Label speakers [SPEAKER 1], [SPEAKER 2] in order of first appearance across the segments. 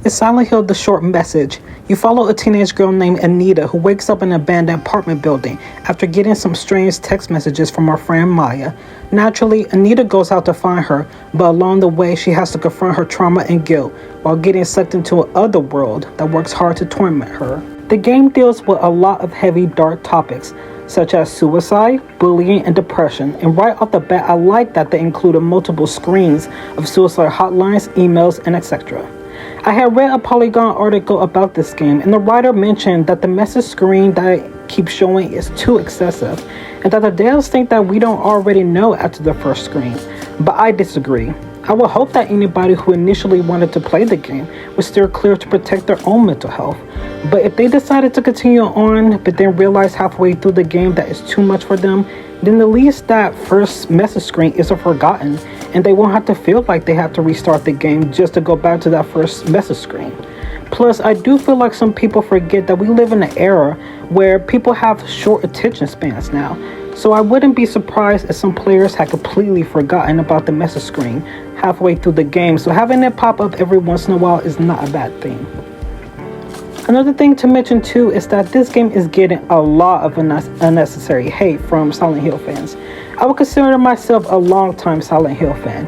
[SPEAKER 1] It's Silent Hill: The Short Message. You follow a teenage girl named Anita who wakes up in an abandoned apartment building after getting some strange text messages from her friend Maya. Naturally, Anita goes out to find her, but along the way she has to confront her trauma and guilt while getting sucked into another world that works hard to torment her. The game deals with a lot of heavy, dark topics, such as suicide, bullying, and depression, and right off the bat I like that they included multiple screens of suicide hotlines, emails, and etc. I had read a Polygon article about this game, and the writer mentioned that the message screen that it keeps showing is too excessive, and that the devs think that we don't already know after the first screen. But I disagree. I would hope that anybody who initially wanted to play the game would steer clear to protect their own mental health. But if they decided to continue on, but then realize halfway through the game that it's too much for them, then at least that first message screen isn't forgotten, and they won't have to feel like they have to restart the game just to go back to that first message screen. Plus, I do feel like some people forget that we live in an era where people have short attention spans now. So I wouldn't be surprised if some players had completely forgotten about the message screen halfway through the game, so having it pop up every once in a while is not a bad thing. Another thing to mention too is that this game is getting a lot of unnecessary hate from Silent Hill fans. I would consider myself a long-time Silent Hill fan.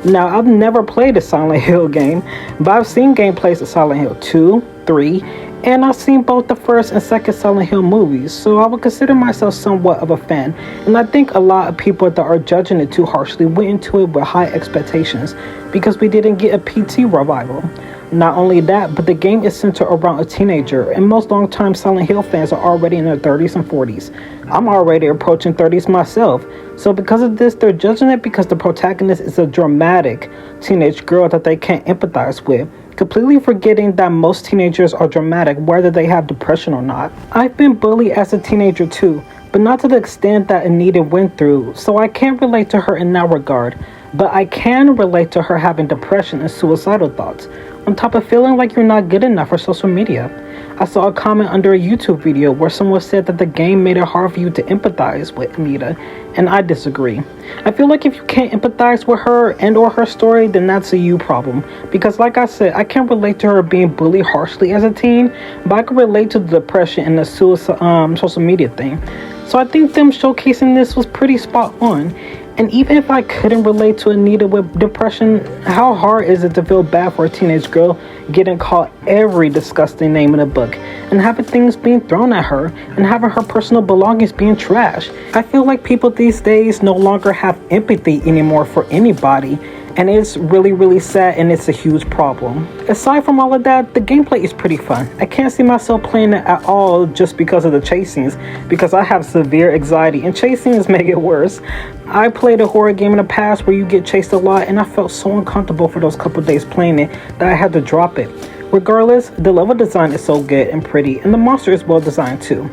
[SPEAKER 1] Now, I've never played a Silent Hill game, but I've seen gameplays of Silent Hill 2, 3, and I've seen both the first and second Silent Hill movies, so I would consider myself somewhat of a fan, and I think a lot of people that are judging it too harshly went into it with high expectations because we didn't get a PT revival. Not only that, but the game is centered around a teenager, and most long-time Silent Hill fans are already in their 30s and 40s. I'm already approaching 30s myself, so because of this, they're judging it because the protagonist is a dramatic teenage girl that they can't empathize with, completely forgetting that most teenagers are dramatic whether they have depression or not. I've been bullied as a teenager too, but not to the extent that Anita went through, so I can't relate to her in that regard. But I can relate to her having depression and suicidal thoughts, on top of feeling like you're not good enough for social media. I saw a comment under a YouTube video where someone said that the game made it hard for you to empathize with Anita, and I disagree. I feel like if you can't empathize with her and or her story, then that's a you problem. Because like I said, I can't relate to her being bullied harshly as a teen, but I can relate to the depression and the suicide social media thing. So I think them showcasing this was pretty spot on. And even if I couldn't relate to Anita with depression, how hard is it to feel bad for a teenage girl getting called every disgusting name in a book and having things being thrown at her and having her personal belongings being trashed? I feel like people these days no longer have empathy anymore for anybody, and it's really sad, and it's a huge problem. Aside from all of that, the gameplay is pretty fun. I can't see myself playing it at all just because of the chase scenes, because I have severe anxiety and chase scenes make it worse. I played a horror game in the past where you get chased a lot, and I felt so uncomfortable for those couple days playing it that I had to drop it. Regardless, the level design is so good and pretty, and the monster is well designed too.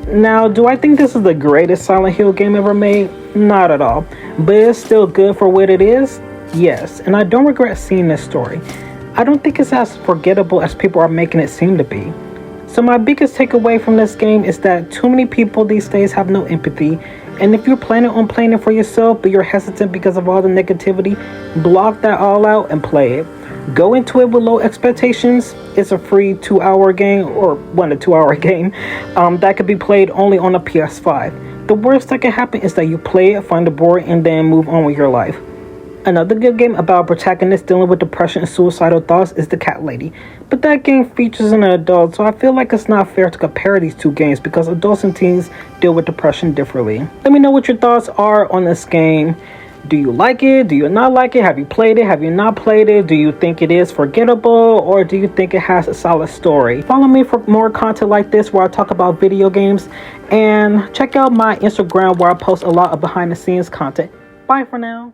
[SPEAKER 1] Now, do I think this is the greatest Silent Hill game ever made? Not at all, but it's still good for what it is. Yes, and I don't regret seeing this story. I don't think it's as forgettable as people are making it seem to be. So my biggest takeaway from this game is that too many people these days have no empathy, and if you're planning on playing it for yourself but you're hesitant because of all the negativity, block that all out and play it. Go into it with low expectations. It's a free 2-hour game, or 1 to 2 hour game, that could be played only on a PS5. The worst that can happen is that you play it, find it boring, and then move on with your life. Another good game about a protagonist dealing with depression and suicidal thoughts is The Cat Lady, but that game features an adult, so I feel like it's not fair to compare these two games because adults and teens deal with depression differently. Let me know what your thoughts are on this game. Do you like it? Do you not like it? Have you played it? Have you not played it? Do you think it is forgettable, or do you think it has a solid story? Follow me for more content like this where I talk about video games, and check out my Instagram where I post a lot of behind the scenes content. Bye for now.